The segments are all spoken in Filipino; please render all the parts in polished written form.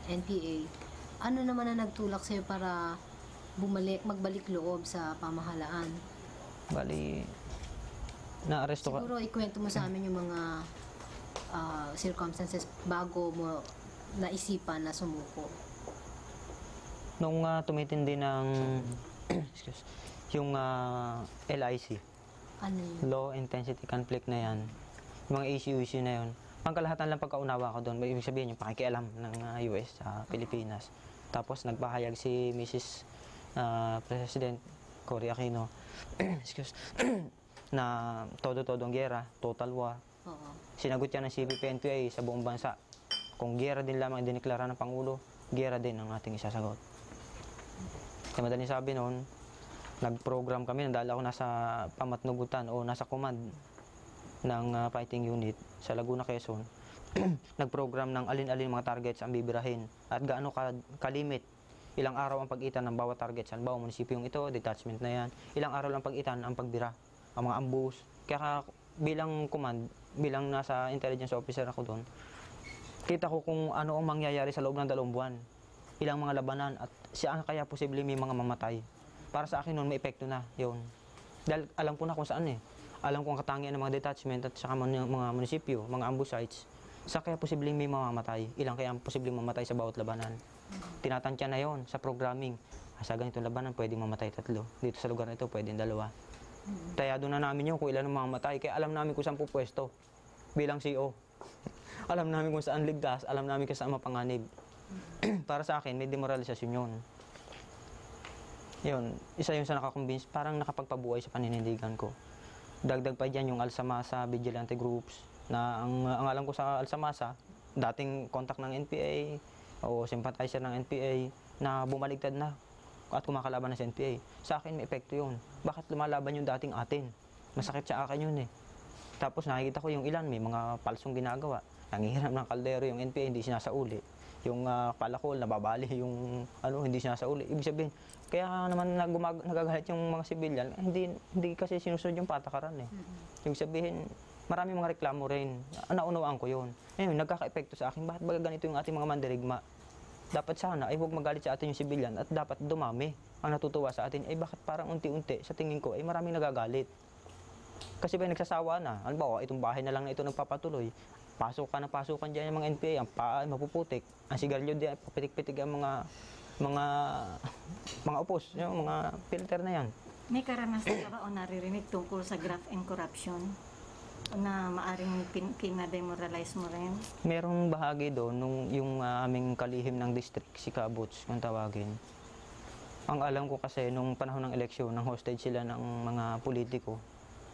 NPA, ano naman na nagtulak sa'yo para magbalik loob sa pamahalaan? Bali, na-aresto ka. Siguro ikwento mo sa amin yung mga circumstances bago mo naisipan na sumuko. Nung tumitindi ng yung LIC, Ano yun? Low Intensity Conflict na yan, yung mga issue na yun, pangkalahatan lang pagkaunawa ko doon, ibig sabihin yung pakikialam ng US sa Pilipinas. Tapos nagbahayag si Mrs. President Cory Aquino na todo-todo ang giyera, total war. Oo. Sinagot yan ng CPP-NPA sa buong bansa. Kung giyera din lamang diniklara ng Pangulo, giyera din ang ating isasagot. Kaya madaling sabi noon, nag-program kami, dahil ako nasa pamatnugutan o nasa command ng fighting unit sa Laguna, Quezon. Nag-program ng alin-alin mga targets ang bibirahin at gaano kalimit, ilang araw ang pagitan ng bawat target. Sa bawat munisipyo ito, detachment na yan, ilang araw lang pagitan ang pagbira, ang mga ambush. Kaya bilang command, bilang nasa intelligence officer ako doon, kita ko kung ano ang mangyayari sa loob ng 2 buwan. Ilang mga labanan at saan kaya posible may mga mamatay. Para sa akin noon, may epekto na yun. Dahil alam ko na kung saan eh. Alam ko ang katangian ng mga detachment at saka mga munisipyo, mga ambush sites. Saan kaya posibleng may mamamatay? Ilang kaya posibleng mamatay sa bawat labanan? Tinatantya na yon sa programming. Sa ganitong labanan, pwedeng mamatay 3. Dito sa lugar na ito, pwedeng 2. Tayado na namin yun kung ilan ang mamamatay. Kaya alam namin kung saan pupwesto bilang CO. Alam namin kung saan ligtas, alam namin kung saan mapanganib. Para sa akin, may demoralisasyon yun. Yun, isa yung sa nakakonvince, parang nakapagpabuhay sa paninindigan ko. Dagdag pa dyan yung Alsamasa vigilante groups, na ang alam ko sa Alsamasa, dating contact ng NPA o sympathizer ng NPA na bumaligtad na at kumakalaban na sa NPA. Sa akin may epekto yun. Bakit lumalaban yung dating atin? Masakit sa akin yun eh. Tapos nakikita ko yung ilan, may mga palsong ginagawa. Nangihiram ng kaldero yung NPA, hindi sinasauli. Yung palakol, nababali yung hindi sinasauli. Ibig sabihin, kaya naman nagagalit yung mga sibilyan, hindi kasi sinusunod yung patakaran eh. Ibig sabihin, maraming mga reklamo rin. Naunawaan ko yun. Ngayon, nagkaka-epekto sa akin, bakit ba ganito yung ating mga mandirigma? Dapat sana ay huwag magalit sa atin yung sibilyan at dapat dumami ang natutuwa sa atin. Ay bakit parang unti-unti sa tingin ko ay maraming nagagalit. Kasi ba nagsasawa na? Halimbawa, itong bahay na lang na ito nagpapatuloy. Pasok ka na pasukan dyan yung mga NPA, ang paa ay mapuputik. Ang sigarilyo diyan, papitik-pitik ang mga upos, yung mga filter na yan. May karanasan ka ba o naririnig tungkol sa graft and corruption na maaring pinademoralize mo rin? Merong bahagi doon, yung aming kalihim ng district, si Kabuts, kung tawagin. Ang alam ko kasi, nung panahon ng eleksyon, nang hostage sila ng mga politiko.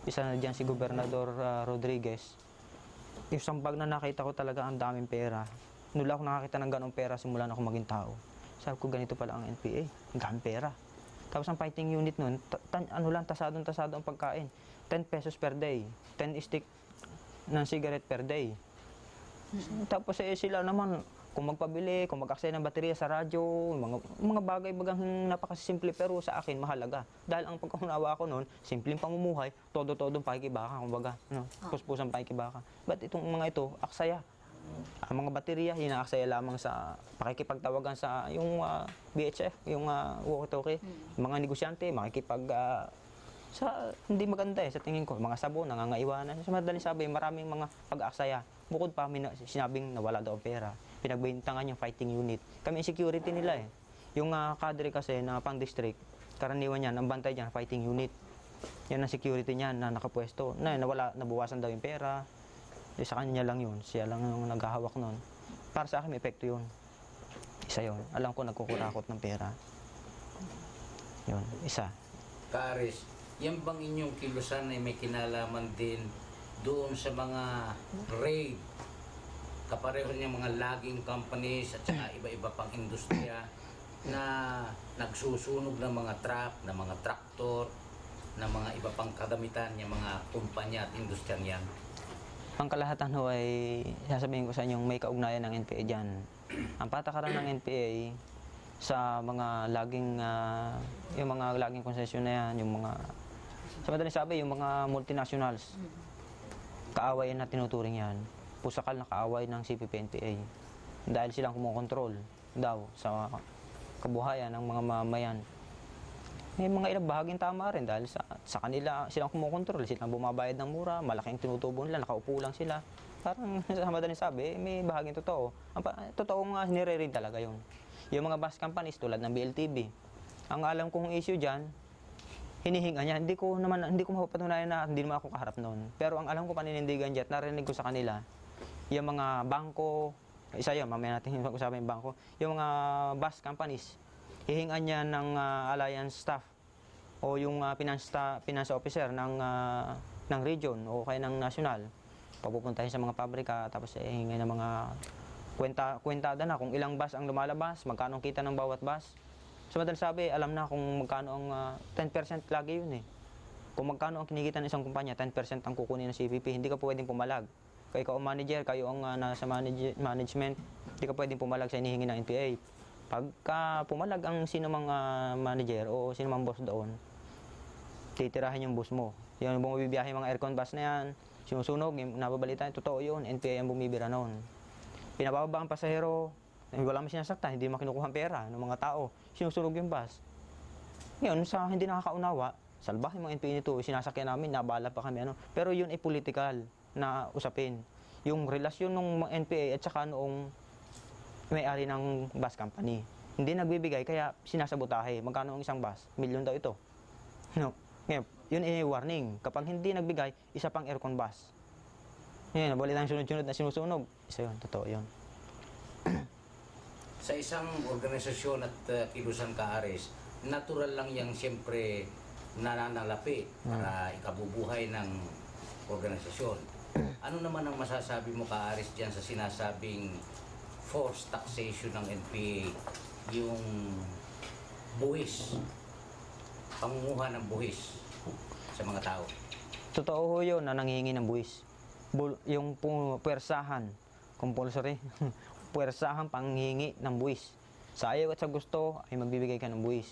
Isa na dyan si Gobernador Rodriguez. Yung sampag na nakita ko talaga ang daming pera. Nula ako nakakita ng ganong pera simula na ako maging tao. Sabi ko, ganito pala ang NPA. Ang daming pera. Tapos ang fighting unit nun, tasadong ang pagkain. 10 pesos per day. 10 stick ng cigarette per day. Tapos sila naman, kung magpabili, kung mag-aksaya ng baterya sa radyo, mga bagay-bagang napakasimple pero sa akin mahalaga. Dahil ang pagkaunawa ko noon, simpleng pamumuhay, todo-todong pakikibaka, kumbaga, puspusang pakikibaka. Ba't itong mga ito, aksaya? Ang mga baterya, hinaaksaya lamang sa pakikipagtawagan sa yung BHF, yung walkie-talkie, mga negosyante, sa hindi maganda sa tingin ko, mga sabon, nangangaiwanan. Sa madaling sabi, maraming mga pag-aaksaya. Bukod pa, sinabing nawala daw pera. Pinagbintangan yung fighting unit. Kami security nila eh. Yung cadre kasi na pang-district, karaniwan yan, ang bantay dyan, fighting unit. Yan ang security niyan na nakapwesto. Nabawasan daw yung pera. Sa kanya lang yun. Siya lang yung naghahawak nun. Para sa akin, may epekto yun. Isa yun. Alam ko, nagkukurakot ng pera. Yun, isa. Kaaris, yan bang inyong kilusan ay may kinalaman din doon sa mga raid, kapareho niyang mga logging companies at saka iba-iba pang industriya na nagsusunog ng mga truck, ng mga traktor, ng mga iba pang kadamitan ng mga kumpanya at industriya niyan? Ang kalahatan ho ay sasabihin ko sa inyong may kaugnayan ng NPA dyan. Ang patakaran ng NPA sa mga yung mga laging konsesyon na yan, yung mga, sa madaling sabi, yung mga multinationals, kaawayan na tinuturing yan. Pusakal na kaaway ng CPP-NPA. Dahil silang kumukontrol daw sa kabuhayan ng mga mamamayan. May mga ilang bahaging tama rin dahil sa kanila, silang kumukontrol, silang bumabayad ng mura, malaking tinutubo nila, nakaupo lang sila. Parang sa madaling sabi, may bahaging totoo. Totoo nga, nire-read talaga yun. Yung mga bus companies tulad ng BLTV, ang alam kong issue dyan, hinihinga niya. Hindi ko mapapatunayan na hindi naman ako kaharap noon. Pero ang alam ko paninindigan dyan, narinig ko sa kanila, yung mga bangko, isa yun, mamaya natin pag-usapan yung bangko, yung mga bus companies, hihingan niya ng alliance staff o yung finance officer ng region o kaya ng national. Papupuntahin sa mga pabrika, tapos hihingan ng mga kwentada na kung ilang bus ang lumalabas, magkano ang kita ng bawat bus. So madalas sabi, alam na kung magkano ang 10% lagi yun eh. Kung magkano ang kinikita ng isang kumpanya, 10% ang kukunin ng CPP, hindi ka pwedeng pumalag. Kaya ikaw ang manager, kayo ang nasa management, hindi ka pwedeng pumalag sa hinihingi ng NPA. Pagka pumalag ang sino mang manager o sino mang boss doon, titirahin yung boss mo. Yung bumibiyahe mga aircon bus na yan, sinusunog, nababalitaan, totoo yun, NPA ang bumibira noon. Pinababa ang pasahero, wala man sinasaktan, hindi makinukuha ang pera ng mga tao, sinusunog yung bus. Ngayon, sa hindi nakakaunawa, salbahin mga NPA nito, sinasakyan namin, nabala pa kami. Pero yun ay political na usapin. Yung relasyon ng NPA at saka noong may-ari ng bus company. Hindi nagbibigay, kaya sinasabotahe. Magkano ang isang bus? Milyon daw ito. No. Ngayon, yun ay warning. Kapag hindi nagbigay, isa pang aircon bus. Ngayon, nabalitan ang sunod-sunod na sinusunog. Isa yun, totoo yun. Sa isang organisasyon at kilusan ka, Aris, natural lang yang siyempre nananalapi para ikabubuhay ng organisasyon. Ano naman ang masasabi mo, ka, Aris, dyan sa sinasabing forced taxation ng NPA, yung buwis, pangunguha ng buwis sa mga tao? Totoo ho yun na nanghihingi ng buwis. Yung puwersahan, compulsory, puwersahan panghihingi ng buwis. Sa ayaw at sa gusto ay magbibigay ka ng buwis.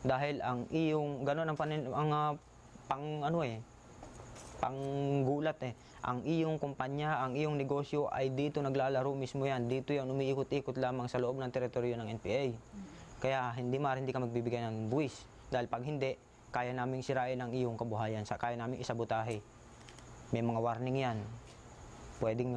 Dahil ang iyong, gano'n ang panggulat eh. Ang iyong kumpanya, ang iyong negosyo ay dito naglalaro mismo yan. Dito yan, umiikot-ikot lamang sa loob ng teritoryo ng NPA. Kaya hindi ka magbibigay ng buwis. Dahil pag hindi, kaya naming sirain ang iyong kabuhayan. Kaya naming isabotahe. May mga warning yan. Pwedeng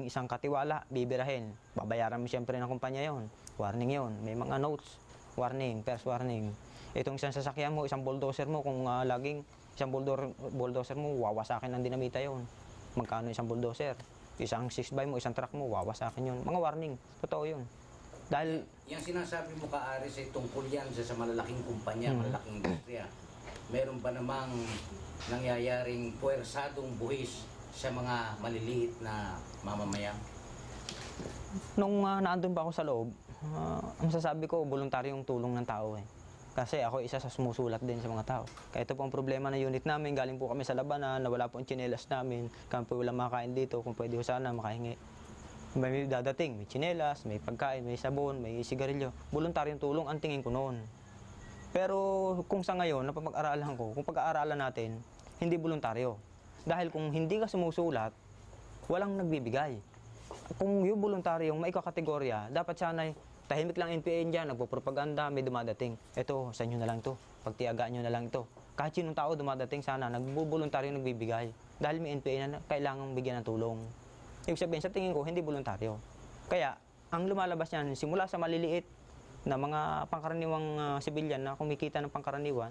isang katiwala, bibirahin. Babayaran mo siyempre ng kumpanya yon. Warning yon. May mga notes. Warning, first warning. Itong isang sasakyan mo, isang bulldozer mo, kung laging isang bulldozer mo, wawasakin ng dinamita yon. Magkano isang bulldozer? Isang 6x mo, isang truck mo, wawasakin yun. Mga warning. Totoo yun. Dahil yung sinasabi mo, ka, Aris, ay tungkol yan sa malalaking kumpanya, malalaking industriya. Meron ba namang nangyayaring puwersadong buhis sa mga maliliit na mamamayan? nung naandun pa ako sa loob, masasabi ko, voluntaryong tulong ng tao eh. Kasi ako isa sa sumusulat din sa mga tao. Kaya ito po ang problema ng unit namin, galing po kami sa labanan, nawala po ang tsinelas namin, kami po walang makain dito, kung pwede ko sana makahingi. May dadating, may tsinelas, may pagkain, may sabon, may sigarilyo. Voluntaryong tulong ang tingin ko noon. Pero kung sa ngayon, napapag-aralan ko, kung pag-aaralan natin, hindi voluntaryo. Dahil kung hindi ka sumusulat, walang nagbibigay. Kung yung voluntaryong may kakategorya, dapat sana'y tahimik lang NPA dyan, nagpo-propaganda, may dumadating. Ito, sa inyo na lang to. Pagtiyagaan nyo na lang to. Kahit sinong tao dumadating sana, nagbo-voluntaryo nagbibigay. Dahil may NPA na kailangang bigyan ng tulong. Ibig sabihin, sa tingin ko, hindi voluntaryo. Kaya, ang lumalabas yan, simula sa maliliit na mga pangkaraniwang sibilyan na kumikita ng pangkaraniwan,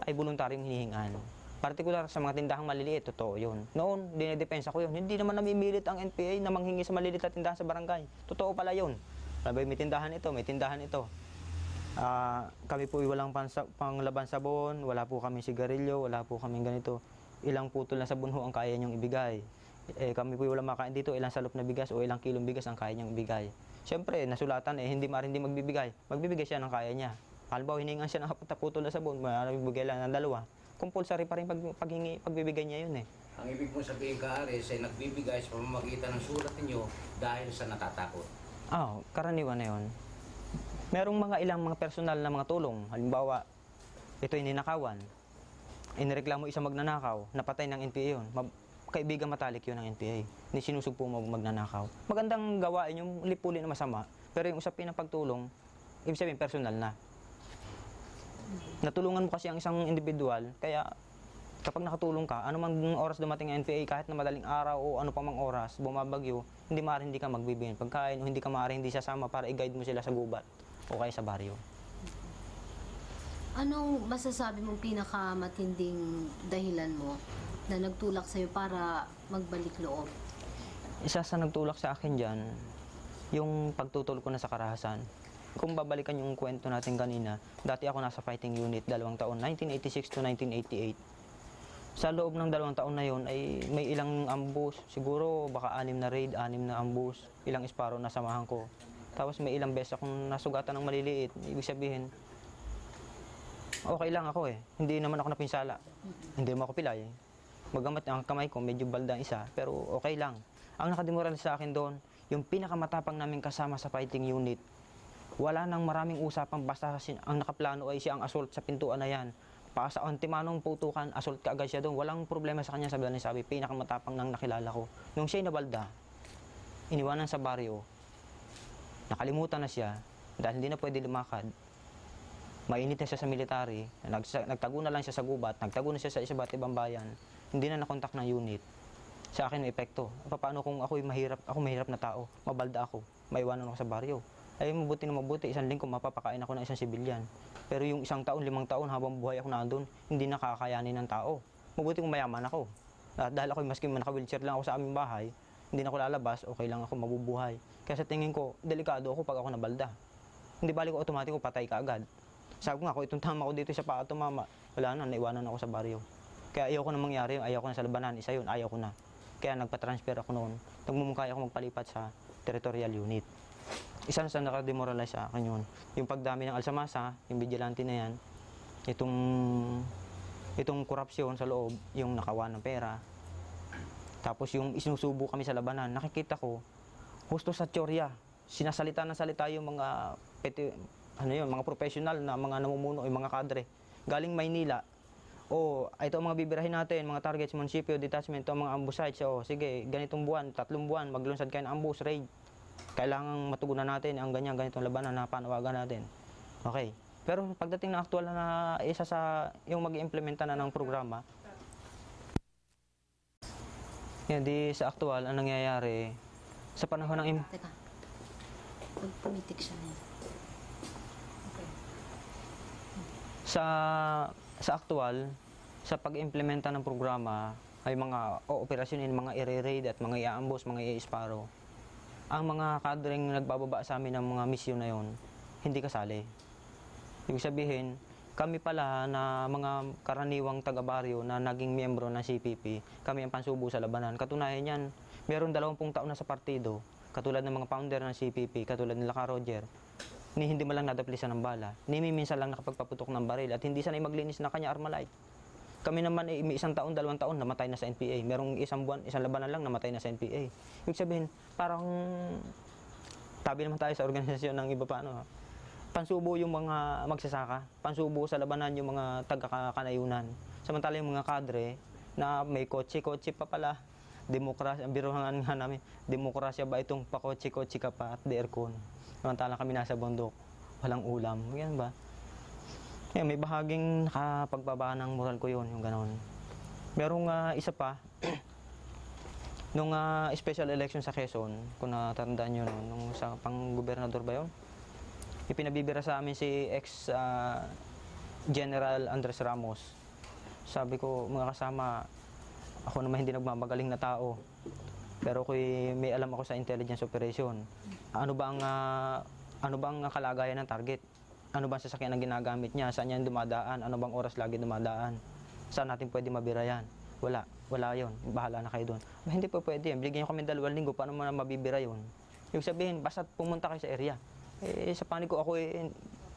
ay voluntaryong hinihingan. Partikular sa mga tindahang maliliit, totoo yun. Noon, dinedepensa ko yun. Hindi naman namimilit ang NPA na manghingi sa maliliit na tindahan sa barangay. Totoo pala yun. Sabi, may tindahan ito, may tindahan ito. Kami po walang panglaban sabon, wala po kami sigarilyo, wala po kami ganito. Ilang putol na sabon ho ang kaya niyong ibigay. Kami po walang makain dito, ilang salop na bigas o ilang kilong bigas ang kaya niyong ibigay. Siyempre, nasulatan hindi magbibigay. Magbibigay siya ng kaya niya. Halimbawa, hiningan siya ng 4 putol na sabon, magbibigay lang ng 2. Compulsory pa rin pagbibigay niya yun eh. Ang ibig mong sabihin, ka, Aris, ay nagbibigay sa pamamagitan ng sulat ninyo dahil sa natatakot. Karaniwan na yun. Merong ilang mga personal na mga tulong. Halimbawa, ito'y ninakawan. Inireklamo isang magnanakaw, napatay ng NPA yun. kaibigan matalik yun ng NPA. Hindi sinusugpo mo magnanakaw. Magandang gawain yung lipulin na masama, pero yung usapin ng pagtulong, ibig sabihin personal na. Natulungan mo kasi ang isang individual, kaya kapag nakatulong ka, ano mang oras dumating ang NPA, kahit na madaling araw o ano pa mang oras, bumabagyo, hindi maaari hindi ka magbibigay ng pagkain o hindi ka maaari hindi sasama para i-guide mo sila sa gubat o kaya sa baryo. Anong masasabi mong pinakamatinding dahilan mo na nagtulak sa'yo para magbalik loob? Isa sa nagtulak sa akin dyan, yung pagtutol ko na sa karahasan. Kung babalikan yung kwento natin kanina, dati ako nasa fighting unit 2 taon, 1986 to 1988. Sa loob ng 2 taon na yon ay may ilang ambush, siguro baka 6 na raid, 6 na ambush, ilang isparo na samahan ko. Tapos may ilang beses akong nasugatan ng maliliit, ibig sabihin, okay lang ako eh. Hindi naman ako napinsala. Hindi naman ako pilay. Magamat ang kamay ko, medyo balda isa, pero okay lang. Ang nakademoral sa akin doon, yung pinakamatapang namin kasama sa fighting unit, wala nang maraming usapan, basta ang nakaplano ay siya ang assault sa pintuan na yan. Sa antimanong putukan, assault ka agad siya doon. Walang problema sa kanya, sabi, pinakamatapang nang nakilala ko. Nung siya'y nabalda, iniwanan sa baryo, nakalimutan na siya, dahil hindi na pwede lumakad. Mainit na siya sa military, nagtago na lang siya sa gubat, nagtago na siya sa iba't ibang bayan, hindi na nakontak ng unit. Sa akin may epekto. Paano kung ako mahirap na tao, mabalda ako, maiwanan ako sa baryo? Ay mabuti, 1 linggo mapapakain ako ng isang sibilyan. Pero yung 1 taon, 5 taon habang buhay ako nandun, hindi nakakayanin ng tao. Mabuti kung mayaman ako. Dahil ako maski naka-wheelchair lang ako sa aming bahay, hindi na ako lalabas, okay lang ako mabubuhay. Kaya sa tingin ko, delikado ako pag ako nabalda. Hindi bali ko automatic patay ka agad. Sabi ko nga, kung itong tama ko dito sa paa tumama, wala na, naiwanan ako sa baryo. Kaya ayaw ko na mangyari, ayaw ko na sa labanan, isa yun, ayaw ko na. Kaya nagpa-transfer ako noon, nagmumungkay ako magpalipat sa territorial unit. Isa na sa nakademoralize sa akin yun. Yung pagdami ng alsamasa, yung vigilante na yan, itong korupsyon sa loob, yung nakawan ng pera. Tapos yung isinusubo kami sa labanan, nakikita ko, husto sa teorya, sinasalita ng salita yung mga mga professional na mga namumuno o mga kadre. Galing Maynila, ito ang mga bibirahin natin, mga targets, munisipyo, detachment, ito ang mga ambush sites. Sige, ganitong buwan, 3 buwan, maglunsad kayo ng ambush, raid. Kailangang matugunan natin ang ganitong labanan na panawagan natin. Okay. Pero pagdating na aktual na isa sa yung mag-iimplementa na ng programa, di sa aktual, ang nangyayari, sa panahon ng... Teka, pumitik siya na yun. Sa aktual, sa pag-implementa ng programa, ay mga operasyonin, mga i-raid at mga i-ambush, mga i-isparo. Ang mga kadreng nagbababa sa amin ng mga misyon na yon, hindi kasali. Ibig sabihin, kami pala na mga karaniwang taga-baryo na naging miyembro ng CPP, kami ang pansubo sa labanan. Katunayan yan, meron 20 taon na sa partido, katulad ng mga founder ng CPP, katulad nila Ka Roger, ni hindi man lang nadaplisan ng bala, ni minsan lang nakapagpaputok ng baril at hindi sanay maglinis na kanya Armalite. Kami naman may 1 taon, 2 taon namatay na sa NPA. Merong 1 buwan, 1 labanan lang namatay na sa NPA. Ibig sabihin, parang tabi naman tayo sa organisasyon ng iba pa pansubo yung mga magsasaka, pansubo sa labanan yung mga taga-kanayunan. Samantala yung mga kadre na may kotse pa pala. Demokrasya, ang biruhan nga namin, demokrasya ba itong pakotse-kotse ka pa at aircon? Samantala kami nasa bundok, walang ulam. Yan ba? May bahaging nakapagbaba ng moral ko yun, yung gano'n. Merong isa pa, nung special election sa Quezon, kung natandaan nyo, nung sa pang-gobernador ba yun? Ipinabibira sa amin si ex-General Andres Ramos. Sabi ko, mga kasama, ako naman hindi nagmamagaling na tao. Pero may alam ako sa intelligence operation. Ano ba ang kalagayan ng target? Ano ba ang sasakyan ang ginagamit niya? Saan yan dumadaan? Ano bang oras lagi dumadaan? Saan natin pwede mabira yan? Wala yon. Bahala na kayo doon. Hindi po pwede yan. Bigyan nyo kami 2 linggo, paano mo na mabibira yon? Yung sabihin, basta pumunta kayo sa area. Sa panig ko ako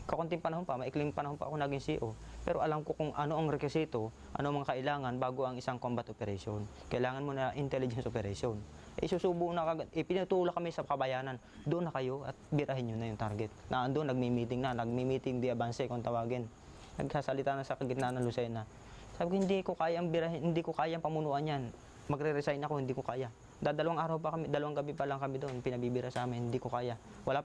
kakunting panahon pa, maikling panahon pa ako naging CEO. Pero alam ko kung ano ang rekisito, ano ang kailangan bago ang isang combat operation. Kailangan mo na intelligence operation. Susubo na kagad. Pinatulak kami sa kabayanan. Doon na kayo at birahin nyo na yung target. Naandun, nagmi-meeting di abanse kung tawagin. Nagsasalita na sa gitna ng Lucena. Sabi ko, hindi ko kayang birahin, hindi ko kayang pamunuan yan. magre-resign ako, hindi ko kaya. Dalawang araw pa kami, dalawang gabi pa lang kami doon, pinabibira sa amin, hindi ko kaya. Wala